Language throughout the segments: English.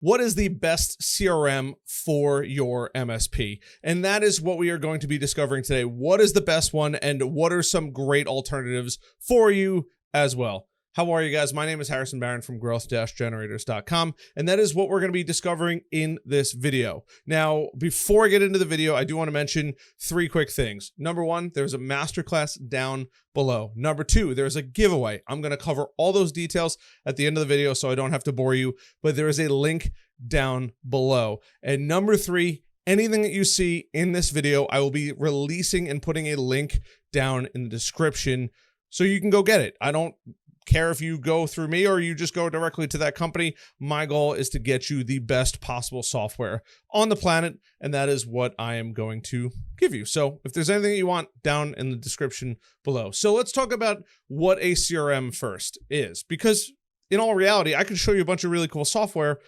what is the best CRM for your MSP? And that is what we are going to be discovering today. What is the best one, and what are some great alternatives for you as well? How are you guys? My name is Harrison Barron from growth-generators.com, and that is what we're going to be discovering in this video. Now, before I get into the video, I do want to mention 3 quick things. Number 1, there's a masterclass down below. Number 2, there's a giveaway. I'm going to cover all those details at the end of the video so I don't have to bore you, but there is a link down below. And number 3, anything that you see in this video, I will be releasing and putting a link down in the description so you can go get it. I don't care if you go through me or you just go directly to that company. My goal is to get you the best possible software on the planet, and that is what I am going to give you. So if there's anything that you want, down in the description below. So let's talk about what a CRM first is, because in all reality, I can show you a bunch of really cool software.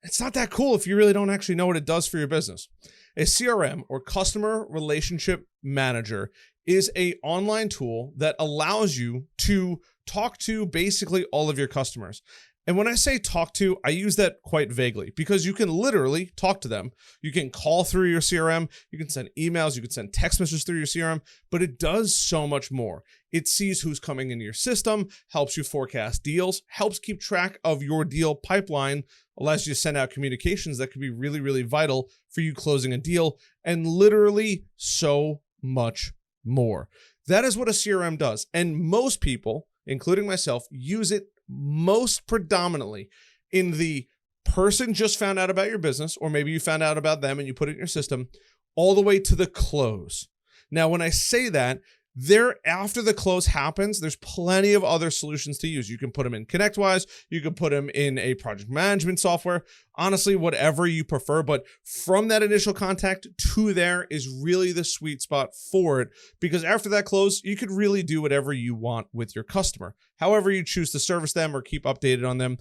It's not that cool if you really don't actually know what it does for your business. A CRM, or Customer Relationship Manager, is an online tool that allows you to talk to basically all of your customers. And when I say talk to, I use that quite vaguely because you can literally talk to them. You can call through your CRM, you can send emails, you can send text messages through your CRM, but it does so much more. It sees who's coming into your system, helps you forecast deals, helps keep track of your deal pipeline, allows you to send out communications that could be really, really vital for you closing a deal, and literally so much more. That is what a CRM does. And most people, including myself, use it most predominantly in the person just found out about your business, or maybe you found out about them and you put it in your system, all the way to the close. Now, when I say that, after the close happens, there's plenty of other solutions to use. You can put them in ConnectWise, you can put them in a project management software, honestly, whatever you prefer. But from that initial contact to there is really the sweet spot for it, because after that close, you could really do whatever you want with your customer. However you choose to service them or keep updated on them,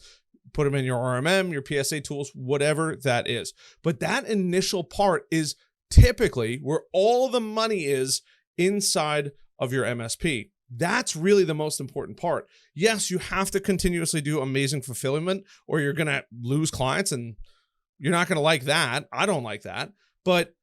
put them in your RMM, your PSA tools, whatever that is. But that initial part is typically where all the money is inside of your MSP. That's really the most important part. Yes, you have to continuously do amazing fulfillment or you're going to lose clients, and you're not going to like that. I don't like that. But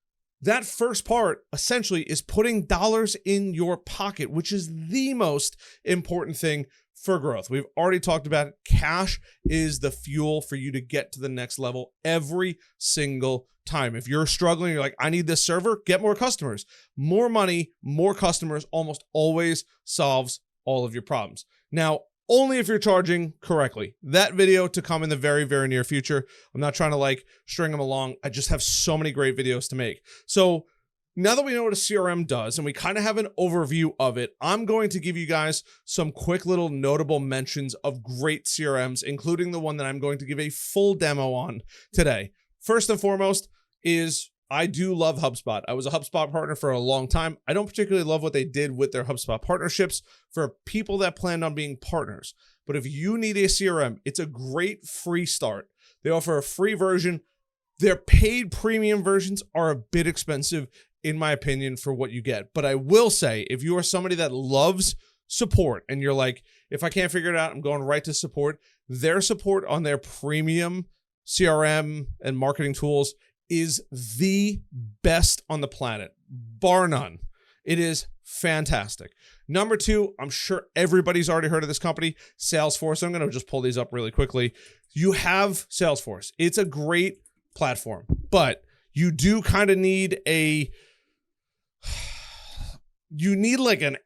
that first part essentially is putting dollars in your pocket, which is the most important thing for growth. We've already talked about it. Cash is the fuel for you to get to the next level every single time. If you're struggling, you're like, I need this server, get more customers. More money, more customers almost always solves all of your problems. Now, only if you're charging correctly. That video to come in the very, very near future. I'm not trying to string them along. I just have so many great videos to make. So now that we know what a CRM does and we kind of have an overview of it, I'm going to give you guys some quick little notable mentions of great CRMs, including the one that I'm going to give a full demo on today. First and foremost is I do love HubSpot. I was a HubSpot partner for a long time. I don't particularly love what they did with their HubSpot partnerships for people that planned on being partners. But if you need a CRM, it's a great free start. They offer a free version. Their paid premium versions are a bit expensive, in my opinion, for what you get. But I will say, if you are somebody that loves support and you're like, if I can't figure it out, I'm going right to support, their support on their premium CRM and marketing tools is the best on the planet, bar none. It is fantastic. Number 2, I'm sure everybody's already heard of this company, Salesforce. I'm going to just pull these up really quickly. You have Salesforce. It's a great platform, but you do kind of need an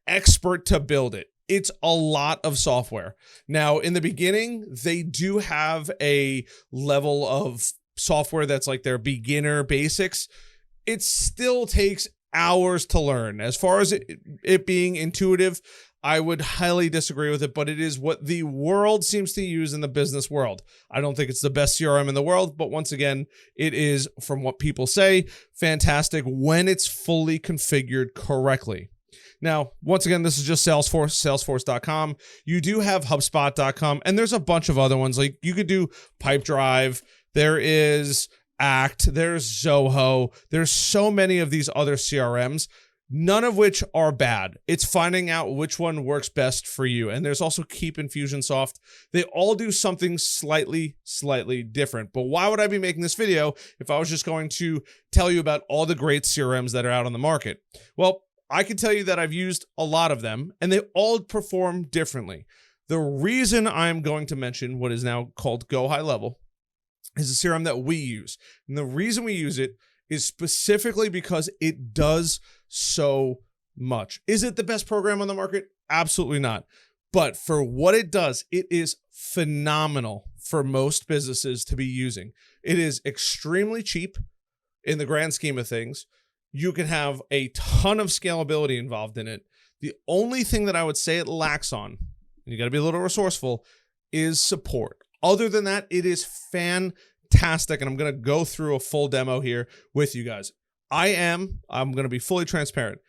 expert to build it. It's a lot of software. Now, in the beginning, they do have a level of software that's like their beginner basics. It still takes hours to learn. As far as it being intuitive, I would highly disagree with it, but it is what the world seems to use in the business world. I don't think it's the best CRM in the world, but once again, it is, from what people say, fantastic when it's fully configured correctly. Now, once again, this is just Salesforce, salesforce.com. You do have HubSpot.com, and there's a bunch of other ones. Like you could do Pipedrive. There is Act. There's ZOHO. There's so many of these other CRMs. none of which are bad. It's finding out which one works best for you. And there's also Keep and Infusionsoft. They all do something slightly different. But why would I be making this video if I was just going to tell you about all the great CRMs that are out on the market? Well, I can tell you that I've used a lot of them and they all perform differently. The reason I'm going to mention what is now called GoHighLevel is a CRM that we use. And the reason we use it is specifically because it does so much. Is it the best program on the market? Absolutely not. But for what it does, it is phenomenal for most businesses to be using. It is extremely cheap in the grand scheme of things. You can have a ton of scalability involved in it. The only thing that I would say it lacks on, and you got to be a little resourceful, is support. Other than that, it is fantastic. And I'm going to go through a full demo here with you guys. I'm going to be fully transparent,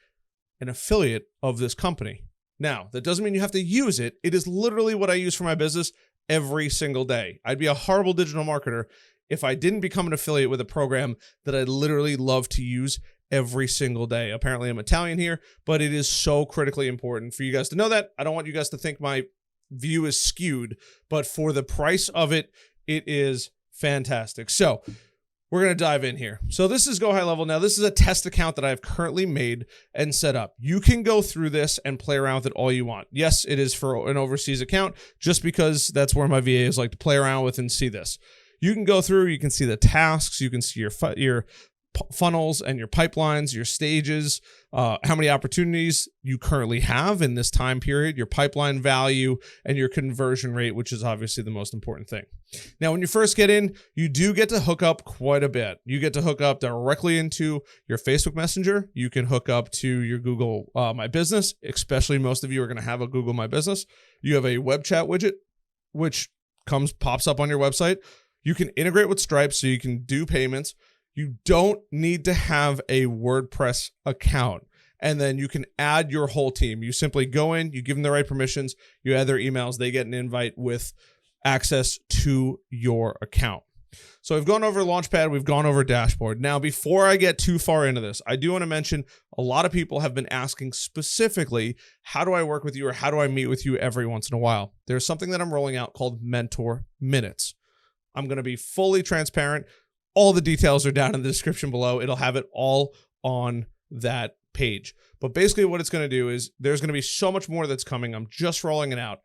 an affiliate of this company. Now, that doesn't mean you have to use it. It is literally what I use for my business every single day. I'd be a horrible digital marketer if I didn't become an affiliate with a program that I literally love to use every single day. Apparently I'm Italian here, but it is so critically important for you guys to know that. I don't want you guys to think my view is skewed, but for the price of it, it is fantastic. So we're going to dive in here. So this is GoHighLevel. Now, this is a test account that I've currently made and set up. You can go through this and play around with it all you want. Yes, it is for an overseas account, just because that's where my VAs like to play around with and see this. You can go through, you can see the tasks, you can see your funnels and your pipelines, your stages, how many opportunities you currently have in this time period, your pipeline value, and your conversion rate, which is obviously the most important thing. Now, when you first get in, you do get to hook up quite a bit. You get to hook up directly into your Facebook Messenger. You can hook up to your Google My Business, especially most of you are going to have a Google My Business. You have a web chat widget, which pops up on your website. You can integrate with Stripe so you can do payments. You don't need to have a WordPress account, and then you can add your whole team. You simply go in, you give them the right permissions, you add their emails, they get an invite with access to your account. So we've gone over Launchpad, we've gone over Dashboard. Now, before I get too far into this, I do want to mention a lot of people have been asking specifically, how do I work with you or how do I meet with you every once in a while? There's something that I'm rolling out called Mentor Minutes. I'm going to be fully transparent. All the details are down in the description below. It'll have it all on that page. But basically what it's going to do is there's going to be so much more that's coming. I'm just rolling it out.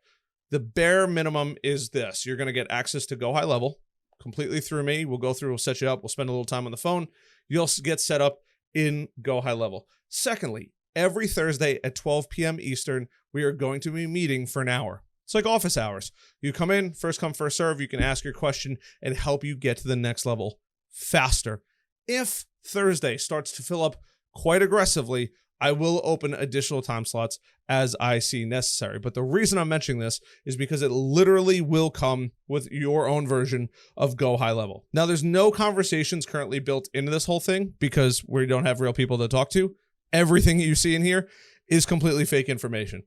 The bare minimum is this. You're going to get access to GoHighLevel completely through me. We'll set you up. We'll spend a little time on the phone. You'll get set up in GoHighLevel. Secondly, every Thursday at 12 p.m. Eastern, we are going to be meeting for an hour. It's like office hours. You come in, first come, first serve. You can ask your question and help you get to the next level faster. If Thursday starts to fill up quite aggressively, I will open additional time slots as I see necessary. But the reason I'm mentioning this is because it literally will come with your own version of GoHighLevel. Now, there's no conversations currently built into this whole thing because we don't have real people to talk to. Everything you see in here is completely fake information.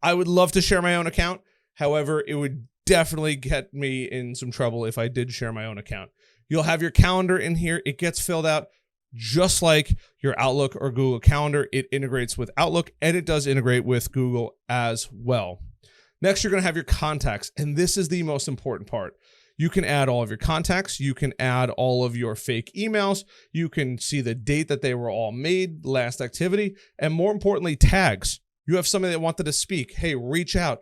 I would love to share my own account. However, it would definitely get me in some trouble if I did share my own account. You'll have your calendar in here. It gets filled out just like your Outlook or Google Calendar. It integrates with Outlook and it does integrate with Google as well. Next, you're going to have your contacts. And this is the most important part. You can add all of your contacts. You can add all of your fake emails. You can see the date that they were all made, last activity, and more importantly, tags. You have somebody that wanted to speak. Hey, reach out.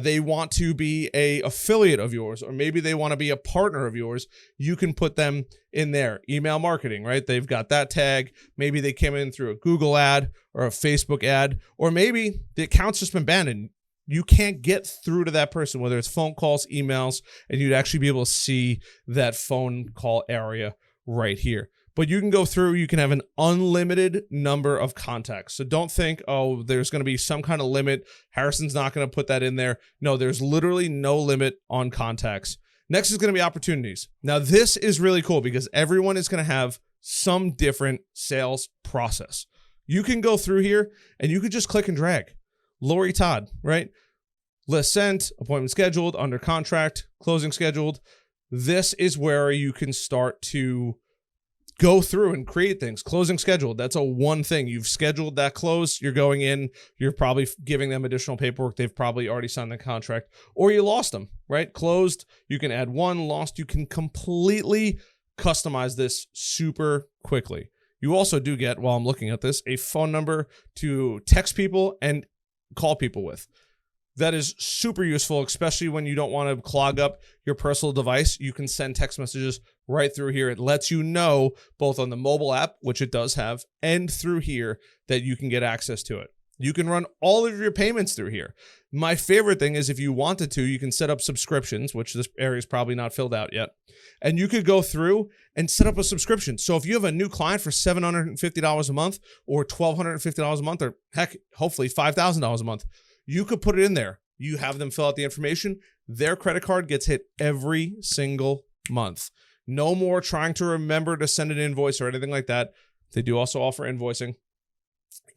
They want to be an affiliate of yours, or maybe they want to be a partner of yours. You can put them in there. Email marketing, right? They've got that tag. Maybe they came in through a Google ad or a Facebook ad, or maybe the account's just been banned and you can't get through to that person, whether it's phone calls, emails, and you'd actually be able to see that phone call area right here. But you can go through, you can have an unlimited number of contacts. So don't think, oh, there's going to be some kind of limit. Harrison's not going to put that in there. No, there's literally no limit on contacts. Next is going to be opportunities. Now, this is really cool because everyone is going to have some different sales process. You can go through here and you could just click and drag. Lori Todd, right? List sent, appointment scheduled, under contract, closing scheduled. This is where you can start to go through and create things. Closing scheduled. That's a one thing. You've scheduled that close. You're going in. You're probably giving them additional paperwork. They've probably already signed the contract, or you lost them, right? Closed. You can add one. Lost. You can completely customize this super quickly. You also do get, while I'm looking at this, a phone number to text people and call people with. That is super useful, especially when you don't want to clog up your personal device. You can send text messages right through here. It lets you know both on the mobile app, which it does have, and through here that you can get access to it. You can run all of your payments through here. My favorite thing is if you wanted to, you can set up subscriptions, which this area is probably not filled out yet. And you could go through and set up a subscription. So if you have a new client for $750 a month or $1,250 a month, or heck, hopefully $5,000 a month, you could put it in there. You have them fill out the information. Their credit card gets hit every single month. No more trying to remember to send an invoice or anything like that. They do also offer invoicing.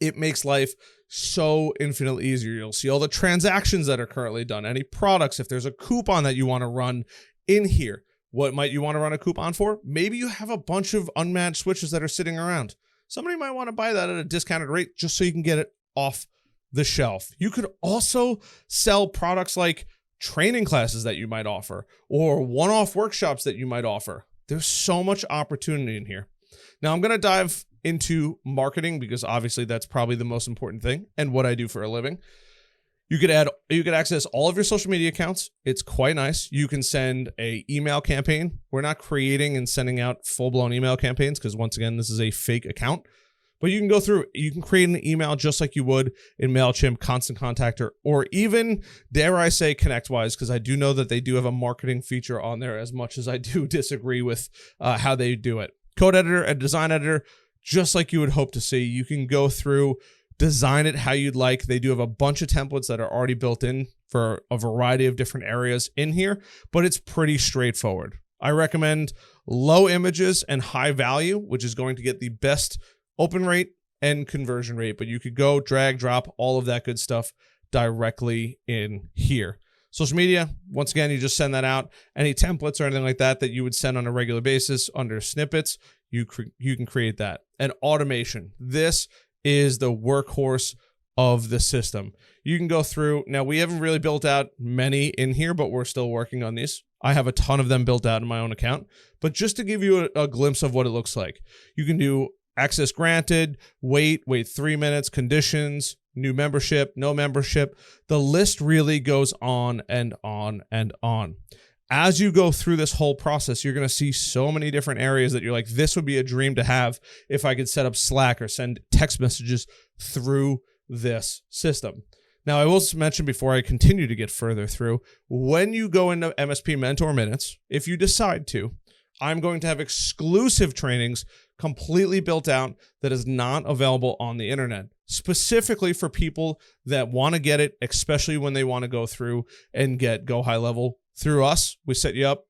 It makes life so infinitely easier. You'll see all the transactions that are currently done, any products. If there's a coupon that you want to run in here, what might you want to run a coupon for? Maybe you have a bunch of unmanaged switches that are sitting around. Somebody might want to buy that at a discounted rate just so you can get it off the shelf. You could also sell products like training classes that you might offer or one-off workshops that you might offer. There's so much opportunity in here. Now I'm going to dive into marketing because obviously that's probably the most important thing and what I do for a living. You could access all of your social media accounts. It's quite nice. You can send a email campaign. We're not creating and sending out full-blown email campaigns because once again, this is a fake account. But you can go through, you can create an email just like you would in MailChimp, Constant Contactor, or even, dare I say, ConnectWise, because I do know that they do have a marketing feature on there as much as I do disagree with how they do it. Code editor and design editor, just like you would hope to see. You can go through, design it how you'd like. They do have a bunch of templates that are already built in for a variety of different areas in here, but it's pretty straightforward. I recommend low images and high value, which is going to get the best open rate and conversion rate, but you could go drag, drop, all of that good stuff directly in here. Social media, once again, you just send that out. Any templates or anything like that that you would send on a regular basis under snippets, you can create that. And automation, this is the workhorse of the system. You can go through, now we haven't really built out many in here, but we're still working on these. I have a ton of them built out in my own account, but just to give you a glimpse of what it looks like, you can do access granted, wait 3 minutes, conditions, new membership, no membership. The list really goes on and on and on. As you go through this whole process, you're going to see so many different areas that you're like, this would be a dream to have if I could set up Slack or send text messages through this system. Now, I will mention before I continue to get further through, when you go into MSP Mentor Minutes, if you decide to, I'm going to have exclusive trainings completely built out that is not available on the internet, specifically for people that want to get it, especially when they want to go through and get GoHighLevel through us. We set you up.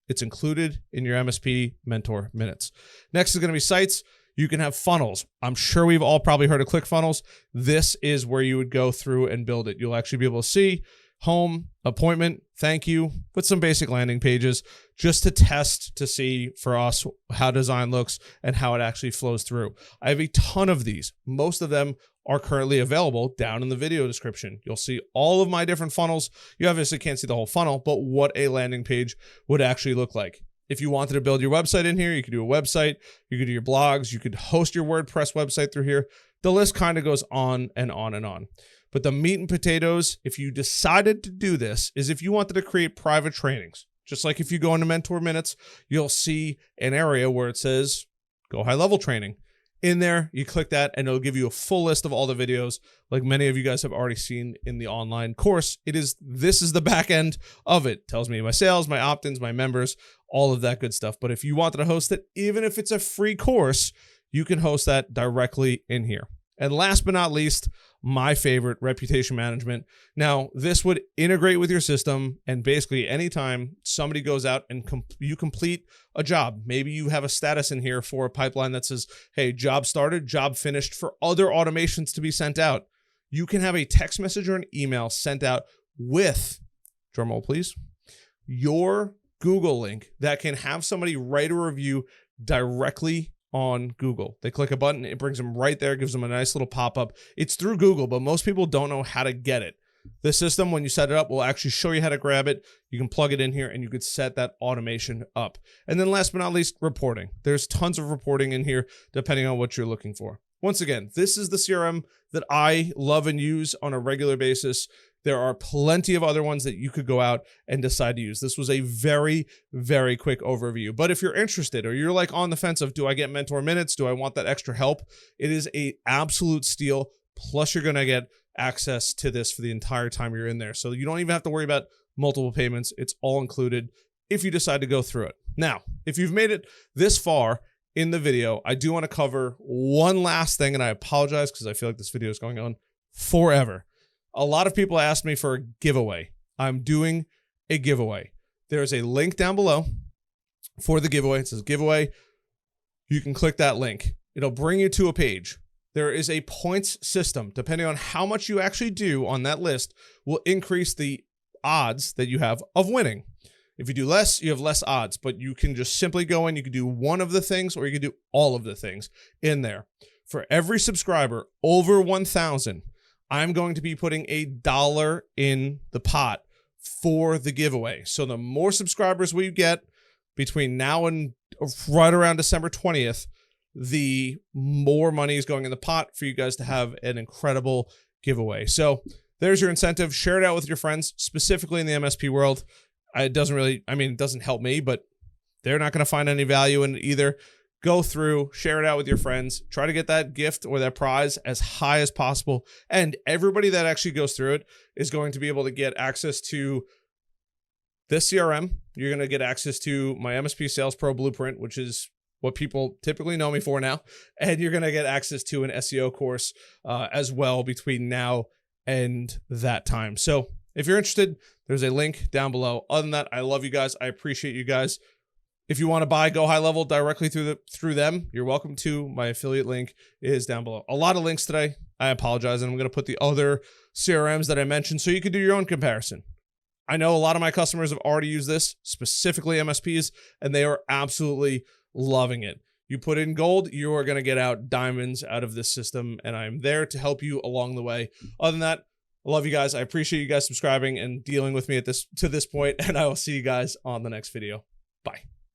It's included in your MSP Mentor Minutes. Next is going to be sites. You can have funnels. I'm sure we've all probably heard of ClickFunnels. This is where you would go through and build it. You'll actually be able to see home, appointment, thank you, with some basic landing pages just to test to see for us how design looks and how it actually flows through. I have a ton of these. Most of them are currently available down in the video description. You'll see all of my different funnels. You obviously can't see the whole funnel, but what a landing page would actually look like. If you wanted to build your website in here, you could do a website, you could do your blogs, you could host your WordPress website through here. The list kind of goes on and on and on. But the meat and potatoes, if you decided to do this, is if you wanted to create private trainings. Just like if you go into Mentor Minutes, you'll see an area where it says GoHighLevel training. In there, you click that and it'll give you a full list of all the videos like many of you guys have already seen in the online course. This is the back end of it. It tells me my sales, my opt-ins, my members, all of that good stuff. But if you wanted to host it, even if it's a free course, you can host that directly in here. And last but not least, my favorite, reputation management. Now, this would integrate with your system, and basically anytime somebody goes out and you complete a job, maybe you have a status in here for a pipeline that says, hey, job started, job finished, for other automations to be sent out. You can have a text message or an email sent out with, drumroll please, your Google link that can have somebody write a review directly on Google. They click a button, it brings them right there, gives them a nice little pop-up. It's through Google, but most people don't know how to get it. This system, when you set it up, will actually show you how to grab it. You can plug it in here and you could set that automation up. And then last but not least, reporting. There's tons of reporting in here depending on what you're looking for. Once again, this is the CRM that I love and use on a regular basis. There are plenty of other ones that you could go out and decide to use. This was a very, very quick overview. But if you're interested or you're like on the fence of, do I get Mentor Minutes? Do I want that extra help? It is an absolute steal. Plus, you're going to get access to this for the entire time you're in there. So you don't even have to worry about multiple payments. It's all included if you decide to go through it. Now, if you've made it this far in the video, I do want to cover one last thing, and I apologize because I feel like this video is going on forever. A lot of people asked me for a giveaway. I'm doing a giveaway. There's a link down below for the giveaway. It says giveaway. You can click that link. It'll bring you to a page. There is a points system. Depending on how much you actually do on that list will increase the odds that you have of winning. If you do less, you have less odds, but you can just simply go in. You can do one of the things or you can do all of the things in there. For every subscriber over 1,000, I'm going to be putting $1 in the pot for the giveaway. So the more subscribers we get between now and right around December 20th, the more money is going in the pot for you guys to have an incredible giveaway. So there's your incentive. Share it out with your friends, specifically in the MSP world. It doesn't really, it doesn't help me, but they're not going to find any value in it either. Go through, share it out with your friends, try to get that gift or that prize as high as possible. And everybody that actually goes through it is going to be able to get access to this CRM. You're going to get access to my MSP Sales Pro Blueprint, which is what people typically know me for now. And you're going to get access to an SEO course as well between now and that time. So if you're interested, there's a link down below. Other than that, I love you guys. I appreciate you guys. If you want to buy GoHighLevel directly through them, you're welcome to. My affiliate link is down below. A lot of links today. I apologize. And I'm going to put the other CRMs that I mentioned so you can do your own comparison. I know a lot of my customers have already used this, specifically MSPs, and they are absolutely loving it. You put in gold, you are going to get out diamonds out of this system, and I'm there to help you along the way. Other than that, I love you guys. I appreciate you guys subscribing and dealing with me to this point, and I will see you guys on the next video. Bye.